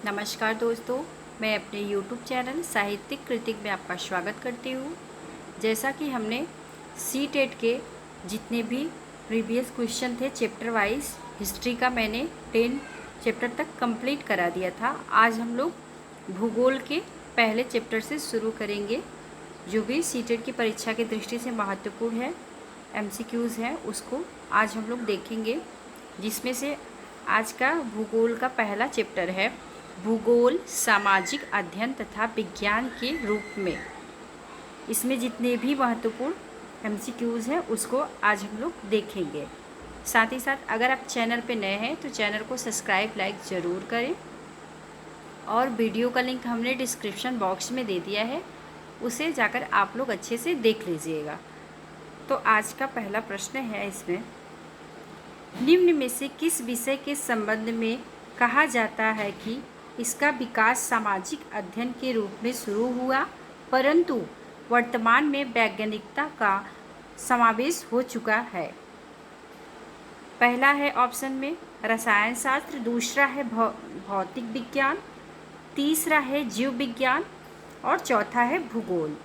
नमस्कार दोस्तों, मैं अपने YouTube चैनल साहित्यिक कृतिक में आपका स्वागत करती हूँ। जैसा कि हमने सी टेट के जितने भी प्रीवियस क्वेश्चन थे चैप्टर वाइज हिस्ट्री का मैंने 10 चैप्टर तक कंप्लीट करा दिया था। आज हम लोग भूगोल के पहले चैप्टर से शुरू करेंगे, जो भी सी टेट की परीक्षा की दृष्टि से महत्वपूर्ण है, MCQs है, उसको आज हम लोग देखेंगे। जिसमें से आज का भूगोल का पहला चैप्टर है भूगोल सामाजिक अध्ययन तथा विज्ञान के रूप में। इसमें जितने भी महत्वपूर्ण MCQs हैं उसको आज हम लोग देखेंगे। साथ ही साथ अगर आप चैनल पे नए हैं तो चैनल को सब्सक्राइब लाइक ज़रूर करें, और वीडियो का लिंक हमने डिस्क्रिप्शन बॉक्स में दे दिया है, उसे जाकर आप लोग अच्छे से देख लीजिएगा। तो आज का पहला प्रश्न है, इसमें निम्न में से किस विषय के संबंध में कहा जाता है कि इसका विकास सामाजिक अध्ययन के रूप में शुरू हुआ, परंतु वर्तमान में वैज्ञानिकता का समावेश हो चुका है। पहला है ऑप्शन में रसायन शास्त्र, दूसरा है भौतिक विज्ञान, तीसरा है जीव विज्ञान और चौथा है भूगोल।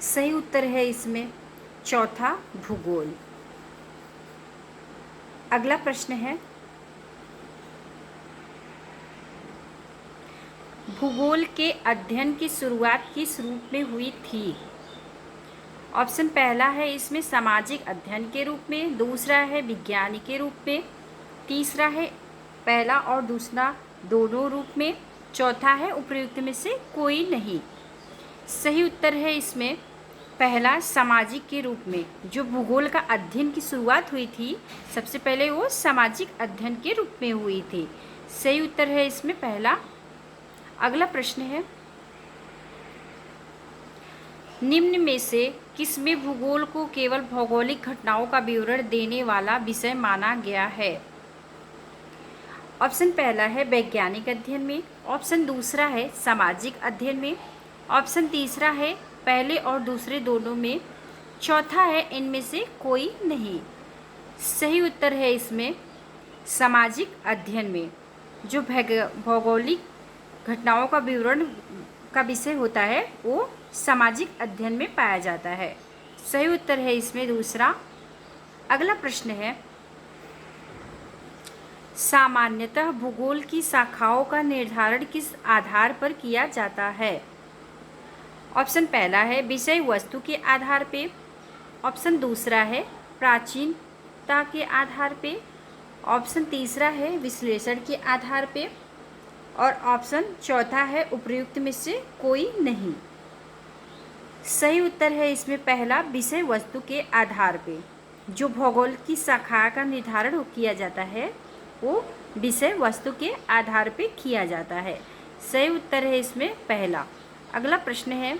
सही उत्तर है इसमें चौथा भूगोल। अगला प्रश्न है भूगोल के अध्ययन की शुरुआत किस रूप में हुई थी। ऑप्शन पहला है इसमें सामाजिक अध्ययन के रूप में, दूसरा है विज्ञान के रूप में, तीसरा है पहला और दूसरा दोनों रूप में, चौथा है उपर्युक्त में से कोई नहीं। सही उत्तर है इसमें पहला सामाजिक के रूप में। जो भूगोल का अध्ययन की शुरुआत हुई थी सबसे पहले वो सामाजिक अध्ययन के रूप में हुई थी। सही उत्तर है इसमें पहला। अगला प्रश्न है निम्न में से किसमें भूगोल को केवल भौगोलिक घटनाओं का विवरण देने वाला विषय माना गया है। ऑप्शन पहला है वैज्ञानिक अध्ययन में, ऑप्शन दूसरा है सामाजिक अध्ययन में, ऑप्शन तीसरा है पहले और दूसरे दोनों में, चौथा है इनमें से कोई नहीं। सही उत्तर है इसमें सामाजिक अध्ययन में। जो भौगोलिक घटनाओं का विवरण का विषय होता है वो सामाजिक अध्ययन में पाया जाता है। सही उत्तर है इसमें दूसरा। अगला प्रश्न है सामान्यतः भूगोल की शाखाओं का निर्धारण किस आधार पर किया जाता है। ऑप्शन पहला है विषय वस्तु के आधार पे, ऑप्शन दूसरा है प्राचीनता के आधार पे, ऑप्शन तीसरा है विश्लेषण के आधार पे, और ऑप्शन चौथा है उपर्युक्त में से कोई नहीं। सही उत्तर है इसमें पहला विषय वस्तु के आधार पे। जो भूगोल की शाखा का निर्धारण किया जाता है वो विषय वस्तु के आधार पे किया जाता है। सही उत्तर है इसमें पहला। अगला प्रश्न है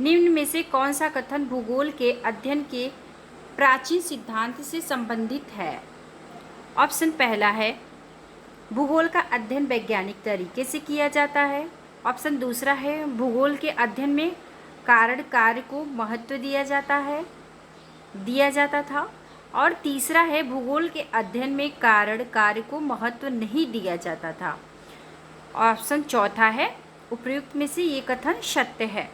निम्न में से कौन सा कथन भूगोल के अध्ययन के प्राचीन सिद्धांत से संबंधित है। ऑप्शन पहला है भूगोल का अध्ययन वैज्ञानिक तरीके से किया जाता है, ऑप्शन दूसरा है भूगोल के अध्ययन में कारण कार्य को महत्व दिया जाता था, और तीसरा है भूगोल के अध्ययन में कारण कार्य को महत्व नहीं दिया जाता था। ऑप्शन चौथा है उपर्युक्त में से ये कथन सत्य है।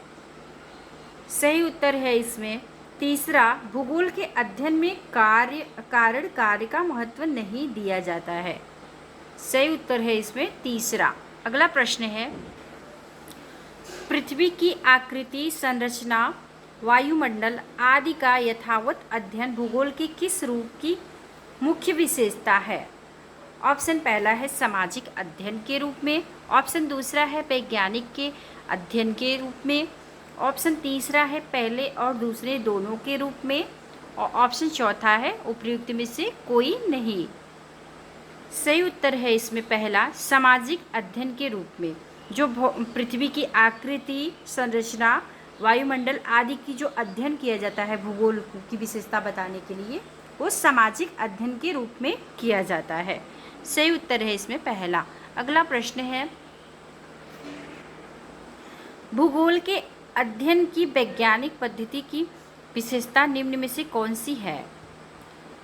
सही उत्तर है इसमें तीसरा भूगोल के अध्ययन में कारण कार्य का महत्व नहीं दिया जाता है। सही उत्तर है इसमें तीसरा। अगला प्रश्न है पृथ्वी की आकृति, संरचना, वायुमंडल आदि का यथावत अध्ययन भूगोल के किस रूप की मुख्य विशेषता है। ऑप्शन पहला है सामाजिक अध्ययन के रूप में, ऑप्शन दूसरा है वैज्ञानिक के अध्ययन के रूप में, ऑप्शन तीसरा है पहले और दूसरे दोनों के रूप में, और ऑप्शन चौथा है उपर्युक्त में से कोई नहीं। सही उत्तर है इसमें पहला सामाजिक अध्ययन के रूप में। जो पृथ्वी की आकृति, संरचना, वायुमंडल आदि की जो अध्ययन किया जाता है भूगोल की विशेषता बताने के लिए वो सामाजिक अध्ययन के रूप में किया जाता है। सही उत्तर है इसमें पहला। अगला प्रश्न है भूगोल के अध्ययन की वैज्ञानिक पद्धति की विशेषता निम्न में से कौन सी है।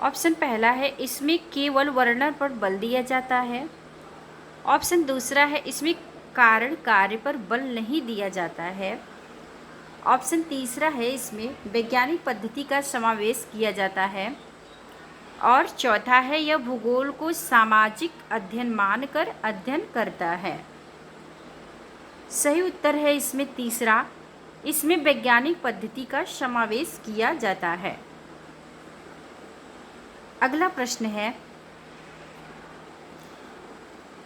ऑप्शन पहला है इसमें केवल वर्णन पर बल दिया जाता है। ऑप्शन दूसरा है इसमें कारण कार्य पर बल नहीं दिया जाता है। ऑप्शन तीसरा है इसमें वैज्ञानिक पद्धति का समावेश किया जाता है। और चौथा है यह भूगोल को सामाजिक अध्ययन मानकर अध्ययन करता है। सही उत्तर है इसमें तीसरा, इसमें वैज्ञानिक पद्धति का समावेश किया जाता है। अगला प्रश्न है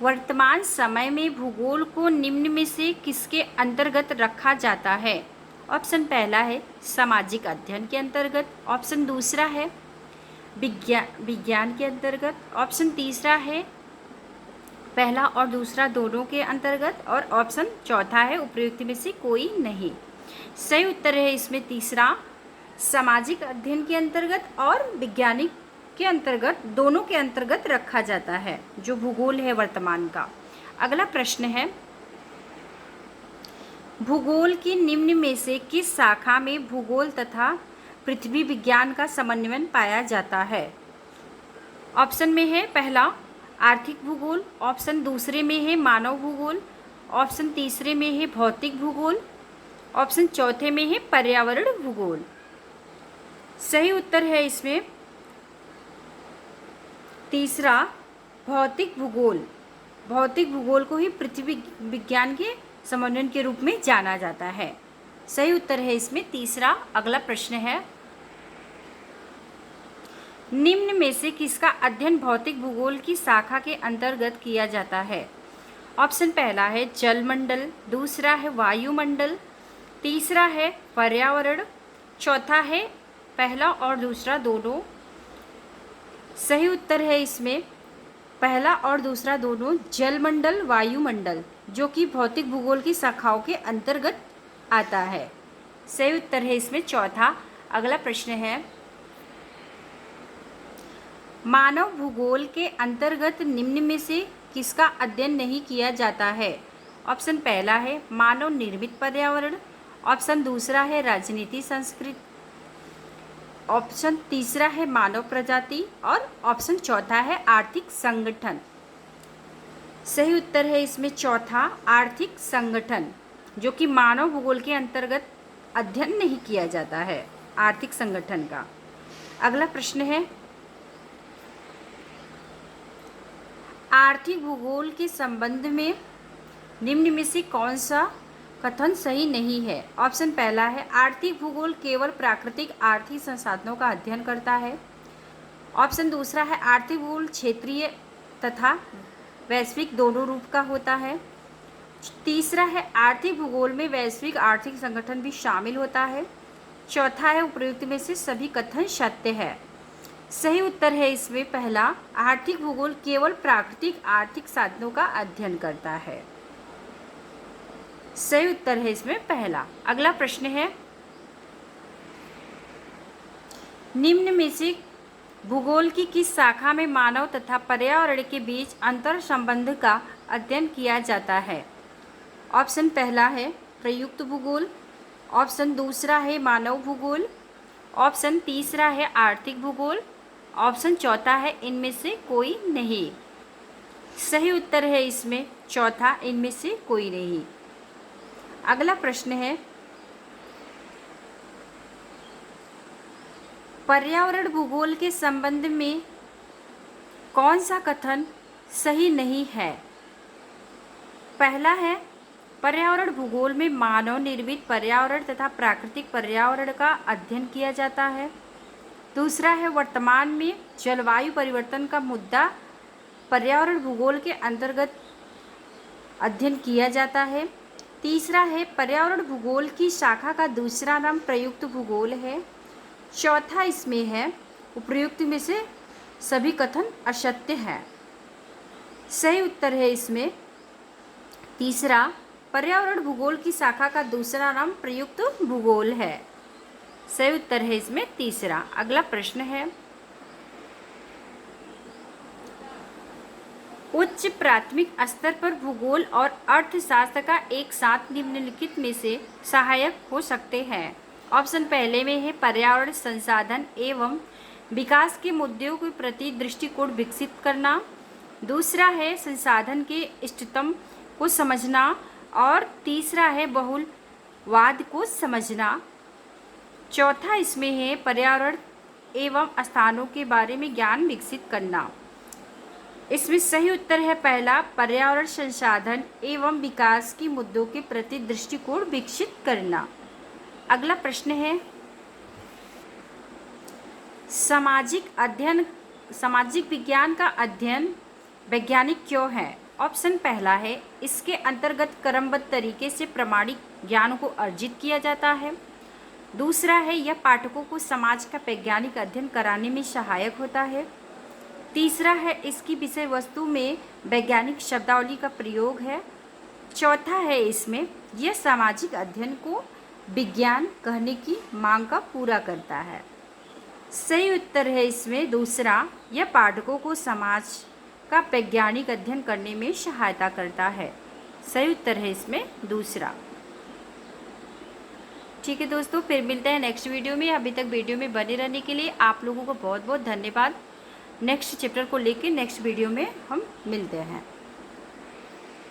वर्तमान समय में भूगोल को निम्न में से किसके अंतर्गत रखा जाता है। ऑप्शन पहला है सामाजिक अध्ययन के अंतर्गत। ऑप्शन दूसरा है विज्ञान के अंतर्गत। ऑप्शन तीसरा है पहला और दूसरा दोनों के अंतर्गत। और ऑप्शन चौथा है उपयुक्त में से कोई नहीं। सही उत्तर है इसमें तीसरा, सामाजिक अध्ययन के अंतर्गत और वैज्ञानिक के अंतर्गत, दोनों के अंतर्गत रखा जाता है जो भूगोल है वर्तमान का। अगला प्रश्न है भूगोल की निम्न में से किस शाखा में भूगोल तथा पृथ्वी विज्ञान का समन्वय पाया जाता है। ऑप्शन में है पहला आर्थिक भूगोल। ऑप्शन दूसरे में है मानव भूगोल। ऑप्शन तीसरे में है भौतिक भूगोल। ऑप्शन चौथे में है पर्यावरण भूगोल। सही उत्तर है इसमें तीसरा, भौतिक भूगोल। भौतिक भूगोल को ही पृथ्वी विज्ञान के समन्वय के रूप में जाना जाता है। सही उत्तर है इसमें तीसरा। अगला प्रश्न है निम्न में से किसका अध्ययन भौतिक भूगोल की शाखा के अंतर्गत किया जाता है। ऑप्शन पहला है जलमंडल, दूसरा है वायुमंडल, तीसरा है पर्यावरण, चौथा है पहला और दूसरा दोनों। सही उत्तर है इसमें पहला और दूसरा दोनों, जलमंडल वायुमंडल, जो कि भौतिक भूगोल की शाखाओं के अंतर्गत आता है। सही उत्तर है इसमें चौथा। अगला प्रश्न है मानव भूगोल के अंतर्गत निम्न में से किसका अध्ययन नहीं किया जाता है। ऑप्शन पहला है मानव निर्मित पर्यावरण। ऑप्शन दूसरा है राजनीति संस्कृति। ऑप्शन तीसरा है मानव प्रजाति। और ऑप्शन चौथा है आर्थिक संगठन। सही उत्तर है इसमें चौथा, आर्थिक संगठन, जो कि मानव भूगोल के अंतर्गत अध्ययन नहीं किया जाता है, आर्थिक संगठन का। अगला प्रश्न है आर्थिक भूगोल के संबंध में निम्न में से कौन सा कथन सही नहीं है। ऑप्शन पहला है आर्थिक भूगोल केवल प्राकृतिक आर्थिक संसाधनों का अध्ययन करता है। ऑप्शन दूसरा है आर्थिक भूगोल क्षेत्रीय तथा वैश्विक दोनों रूप का होता है। तीसरा है आर्थिक भूगोल में वैश्विक आर्थिक संगठन भी शामिल होता है। चौथा है उपयुक्त में से सभी कथन सत्य है। सही उत्तर है इसमें पहला, आर्थिक भूगोल केवल प्राकृतिक आर्थिक साधनों का अध्ययन करता है। सही उत्तर है इसमें पहला। अगला प्रश्न है निम्न में से भूगोल की किस शाखा में मानव तथा पर्यावरण के बीच अंतर संबंध का अध्ययन किया जाता है। ऑप्शन पहला है प्रयुक्त भूगोल। ऑप्शन दूसरा है मानव भूगोल। ऑप्शन तीसरा है आर्थिक भूगोल। ऑप्शन चौथा है इनमें से कोई नहीं। सही उत्तर है इसमें चौथा, इनमें से कोई नहीं। अगला प्रश्न है पर्यावरण भूगोल के संबंध में कौन सा कथन सही नहीं है। पहला है पर्यावरण भूगोल में मानव निर्मित पर्यावरण तथा प्राकृतिक पर्यावरण का अध्ययन किया जाता है। दूसरा है वर्तमान में जलवायु परिवर्तन का मुद्दा पर्यावरण भूगोल के अंतर्गत अध्ययन किया जाता है। तीसरा है पर्यावरण भूगोल की शाखा का दूसरा नाम प्रयुक्त भूगोल है। चौथा इसमें है उपयुक्त में से सभी कथन असत्य हैं। सही उत्तर है इसमें तीसरा, पर्यावरण भूगोल की शाखा का दूसरा नाम प्रयुक्त भूगोल है। सही उत्तर है इसमें तीसरा। अगला प्रश्न है उच्च प्राथमिक स्तर पर भूगोल और अर्थशास्त्र का एक साथ निम्नलिखित में से सहायक हो सकते हैं। ऑप्शन पहले में है पर्यावरण संसाधन एवं विकास के मुद्दों के प्रति दृष्टिकोण विकसित करना। दूसरा है संसाधन के इष्टतम को समझना। और तीसरा है बहुलवाद को समझना। चौथा इसमें है पर्यावरण एवं स्थानों के बारे में ज्ञान विकसित करना। इसमें सही उत्तर है पहला, पर्यावरण संसाधन एवं विकास के मुद्दों के प्रति दृष्टिकोण विकसित करना। अगला प्रश्न है सामाजिक विज्ञान का अध्ययन वैज्ञानिक क्यों है? ऑप्शन पहला है, इसके अंतर्गत क्रमबद्ध तरीके से प्रामाणिक ज्ञान को अर्जित किया जाता है। दूसरा है, यह पाठकों को समाज का वैज्ञानिक अध्ययन कराने में सहायक होता है। तीसरा है, इसकी विषय वस्तु में वैज्ञानिक शब्दावली का प्रयोग है। चौथा है, इसमें यह सामाजिक अध्ययन को विज्ञान कहने की मांग का पूरा करता है। सही उत्तर है इसमें दूसरा, यह पाठकों को समाज का वैज्ञानिक अध्ययन करने में सहायता करता है। सही उत्तर है इसमें दूसरा। ठीक है दोस्तों, फिर मिलते हैं नेक्स्ट वीडियो में। अभी तक वीडियो में बने रहने के लिए आप लोगों को बहुत बहुत धन्यवाद। नेक्स्ट चैप्टर को लेकर नेक्स्ट वीडियो में हम मिलते हैं।